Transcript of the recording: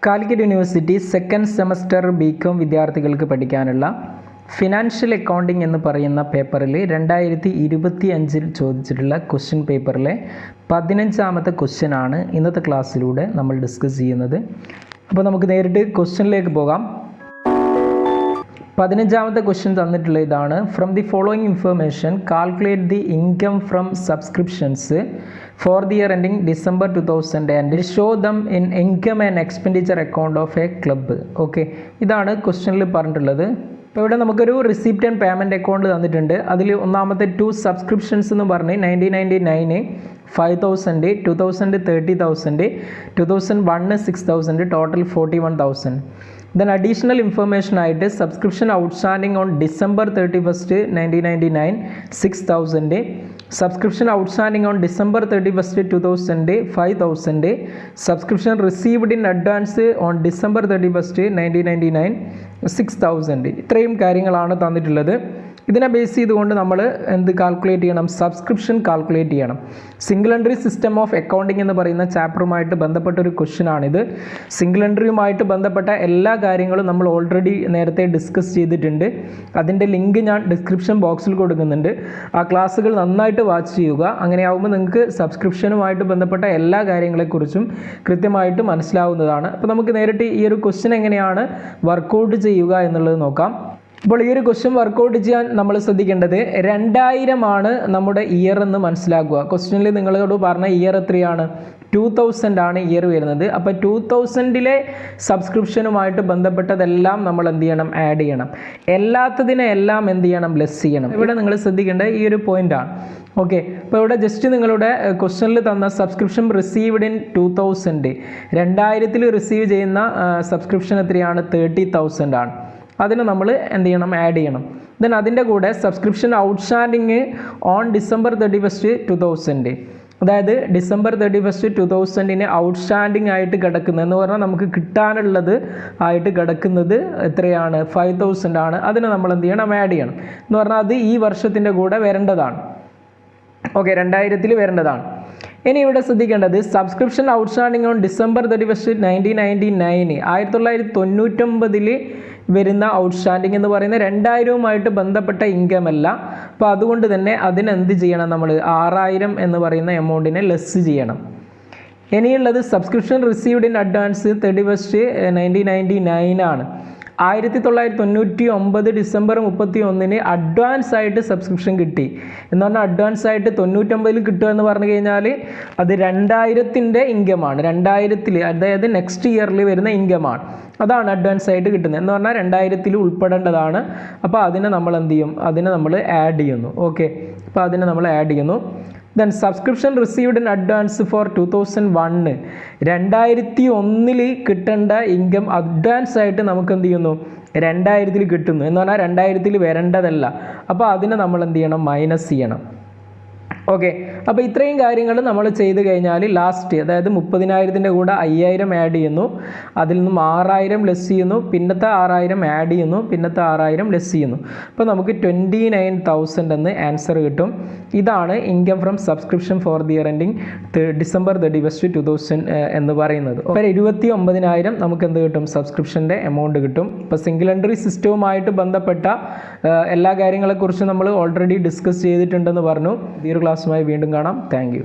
Calicut university second semester BCom വിദ്യാർത്ഥികൾക്ക് പഠിക്കാനുള്ള financial accounting എന്ന് പറയുന്ന പേപ്പറിൽ 2025 ചോദിച്ചിട്ടുള്ള ക്വസ്റ്റ്യൻ പേപ്പറിലെ 15ാമത്തെ ക്വസ്റ്റ്യൻ ആണ് ഇന്നത്തെ ക്ലാസ്സിലൂടെ നമ്മൾ ഡിസ്കസ് ചെയ്യുന്നത്. അപ്പോൾ നമുക്ക് നേരിട്ട് ക്വസ്റ്റ്യനിലേക്ക് പോകാം. 15ാമത്തെ ക്വസ്റ്റ്യൻ തന്നിട്ടുള്ള ഇതാണ്: from the following information calculate the income from subscriptions for the year ending December 2000 and show them in income and expenditure account of A club. Okay, ഇതാണ് ക്വസ്റ്റ്യനിൽ പറഞ്ഞിട്ടുള്ളത്. ഇപ്പോൾ ഇവിടെ നമുക്കൊരു റിസിപ്റ്റ് ആൻഡ് പേയ്മെൻറ്റ് അക്കൗണ്ട് തന്നിട്ടുണ്ട്. അതിൽ ഒന്നാമത്തെ 2 സബ്സ്ക്രിപ്ഷൻസ് എന്ന് പറഞ്ഞ് 1999 5,000, 2000 30,000, 2001 6,000, ടോട്ടൽ 41,000. ദെൻ അഡീഷണൽ ഇൻഫർമേഷൻ ആയിട്ട് subscription outstanding on December 31 1999 6,000, subscription outstanding on December 31 2000 5,000, subscription received in advance on December 31 1999 6,000. ഇത്രയും കാര്യങ്ങളാണ് തന്നിട്ടുള്ളത്. ഇതിനെ ബേസ് ചെയ്തുകൊണ്ട് നമ്മൾ എന്ത് കാൽക്കുലേറ്റ് ചെയ്യണം? സബ്സ്ക്രിപ്ഷൻ കാൽക്കുലേറ്റ് ചെയ്യണം. Single entry system of accounting എന്ന് പറയുന്ന ചാപ്റ്ററുമായിട്ട് ബന്ധപ്പെട്ട ഒരു ക്വസ്റ്റ്യൻ ആണിത്. സിംഗിൾ എൻട്രിയുമായിട്ട് ബന്ധപ്പെട്ട എല്ലാ കാര്യങ്ങളും നമ്മൾ ഓൾറെഡി നേരത്തെ ഡിസ്കസ് ചെയ്തിട്ടുണ്ട്. അതിൻ്റെ ലിങ്ക് ഞാൻ ഡിസ്ക്രിപ്ഷൻ ബോക്സിൽ കൊടുക്കുന്നുണ്ട്. ആ ക്ലാസ്സുകൾ നന്നായിട്ട് വാച്ച് ചെയ്യുക. അങ്ങനെയാവുമ്പോൾ നിങ്ങൾക്ക് സബ്സ്ക്രിപ്ഷനുമായിട്ട് ബന്ധപ്പെട്ട എല്ലാ കാര്യങ്ങളെക്കുറിച്ചും കൃത്യമായിട്ട് മനസ്സിലാവുന്നതാണ്. അപ്പോൾ നമുക്ക് നേരിട്ട് ഈ ഒരു ക്വസ്റ്റ്യൻ എങ്ങനെയാണ് വർക്കൗട്ട് ചെയ്യുക എന്നുള്ളത് നോക്കാം. അപ്പോൾ ഈ ഒരു ക്വസ്റ്റ്യൻ വർക്കൗട്ട് ചെയ്യാൻ നമ്മൾ ശ്രദ്ധിക്കേണ്ടത് 2000 ആണ് നമ്മുടെ ഇയർ എന്ന് മനസ്സിലാക്കുക. ക്വസ്റ്റ്യനിൽ നിങ്ങളോട് പറഞ്ഞ ഇയർ എത്രയാണ്? 2000 ആണ് ഇയർ വരുന്നത്. അപ്പോൾ 2000 സബ്സ്ക്രിപ്ഷനുമായിട്ട് ബന്ധപ്പെട്ടതെല്ലാം നമ്മൾ എന്ത് ചെയ്യണം? ആഡ് ചെയ്യണം. എല്ലാത്തതിനെ എല്ലാം എന്ത് ചെയ്യണം? ലെസ് ചെയ്യണം. ഇവിടെ നിങ്ങൾ ശ്രദ്ധിക്കേണ്ട ഈ ഒരു പോയിൻ്റാണ്. ഓക്കെ, അപ്പോൾ ഇവിടെ ജസ്റ്റ് നിങ്ങളുടെ ക്വസ്റ്റ്യനിൽ തന്ന സബ്സ്ക്രിപ്ഷൻ റിസീവ്ഡ് ഇൻ 2000, 2000 റിസീവ് ചെയ്യുന്ന സബ്സ്ക്രിപ്ഷൻ എത്രയാണ്? 30,000 ആണ്. അതിന് നമ്മൾ എന്ത് ചെയ്യണം? ആഡ് ചെയ്യണം. ദെൻ അതിൻ്റെ കൂടെ സബ്സ്ക്രിപ്ഷൻ ഔട്ട്സ്റ്റാൻഡിങ് ഓൺ ഡിസംബർ 31 2000, അതായത് ഡിസംബർ 31 2000 ഔട്ട്സ്റ്റാൻഡിങ് ആയിട്ട് കിടക്കുന്നത് എന്ന് പറഞ്ഞാൽ നമുക്ക് കിട്ടാനുള്ളത് ആയിട്ട് കിടക്കുന്നത് എത്രയാണ്? 5,000 ആണ്. അതിന് നമ്മൾ എന്ത് ചെയ്യണം? ആഡ് ചെയ്യണം. എന്ന് പറഞ്ഞാൽ അത് ഈ വർഷത്തിൻ്റെ കൂടെ വരേണ്ടതാണ്. ഓക്കെ, 2000 വരേണ്ടതാണ്. ഇനി ഇവിടെ ശ്രദ്ധിക്കേണ്ടത് സബ്സ്ക്രിപ്ഷൻ ഔട്ട്സ്റ്റാൻഡിങ് ഓൺ ഡിസംബർ 31 1999 1999 വരുന്ന ഔട്ട്സ്റ്റാൻഡിങ് എന്ന് പറയുന്നത് 2000 ബന്ധപ്പെട്ട ഇൻകം അല്ല. അപ്പോൾ അതുകൊണ്ട് തന്നെ അതിനെന്ത് ചെയ്യണം? നമ്മൾ 6000 എന്ന് പറയുന്ന എമൗണ്ടിനെ ലെസ് ചെയ്യണം. ഇനിയുള്ളത് സബ്സ്ക്രിപ്ഷൻ റിസീവ്ഡ് ഇൻ അഡ്വാൻസ് 31 1999 ആണ്. 1999 ഡിസംബർ 31 അഡ്വാൻസ് ആയിട്ട് സബ്സ്ക്രിപ്ഷൻ കിട്ടി എന്ന് പറഞ്ഞാൽ അഡ്വാൻസ് ആയിട്ട് 99 കിട്ടുക എന്ന് പറഞ്ഞു കഴിഞ്ഞാൽ അത് 2000 ഇൻകമാണ്. 2000 അതായത് നെക്സ്റ്റ് ഇയറിൽ വരുന്ന ഇൻകമാണ്. അതാണ് അഡ്വാൻസ് ആയിട്ട് കിട്ടുന്നത് എന്ന് പറഞ്ഞാൽ 2000 ഉൾപ്പെടേണ്ടതാണ്. അപ്പോൾ അതിനെ നമ്മൾ എന്ത് ചെയ്യും? അതിനെ നമ്മൾ ആഡ് ചെയ്യുന്നു. ഓക്കെ, അപ്പോൾ അതിനെ നമ്മൾ ആഡ് ചെയ്യുന്നു. Then subscription received in advance four 2001 2001 കിട്ടേണ്ട ഇൻകം അഡ്വാൻസ് ആയിട്ട് നമുക്ക് എന്ത് ചെയ്യുന്നു? 2000 കിട്ടുന്നു എന്ന് പറഞ്ഞാൽ 2000 വരേണ്ടതല്ല. അപ്പോൾ അതിനെ നമ്മൾ എന്ത് ചെയ്യണം? മൈനസ് ചെയ്യണം. ഓക്കെ, അപ്പോൾ ഇത്രയും കാര്യങ്ങൾ നമ്മൾ ചെയ്ത് കഴിഞ്ഞാൽ ലാസ്റ്റ് അതായത് 30,000 കൂടെ 5,000 ആഡ് ചെയ്യുന്നു. അതിൽ നിന്നും 6,000 ലെസ് ചെയ്യുന്നു. പിന്നത്തെ 6,000 ആഡ് ചെയ്യുന്നു. പിന്നത്തെ 6,000 ലെസ് ചെയ്യുന്നു. അപ്പോൾ നമുക്ക് 29,000 എന്ന് ആൻസർ കിട്ടും. ഇതാണ് income from subscription for the year ending December 31 2000 എന്ന് പറയുന്നത്. അപ്പോൾ 29,000 നമുക്ക് എന്ത് കിട്ടും? സബ്സ്ക്രിപ്ഷൻ്റെ എമൗണ്ട് കിട്ടും. ഇപ്പോൾ സിംഗിൾ എൻട്രി സിസ്റ്റവുമായിട്ട് ബന്ധപ്പെട്ട എല്ലാ കാര്യങ്ങളെക്കുറിച്ചും നമ്മൾ ഓൾറെഡി ഡിസ്കസ് ചെയ്തിട്ടുണ്ടെന്ന് പറഞ്ഞു. ഈ ഒരു ക്ലാസ്സുമായി വീണ്ടും കാണാം. Thank you.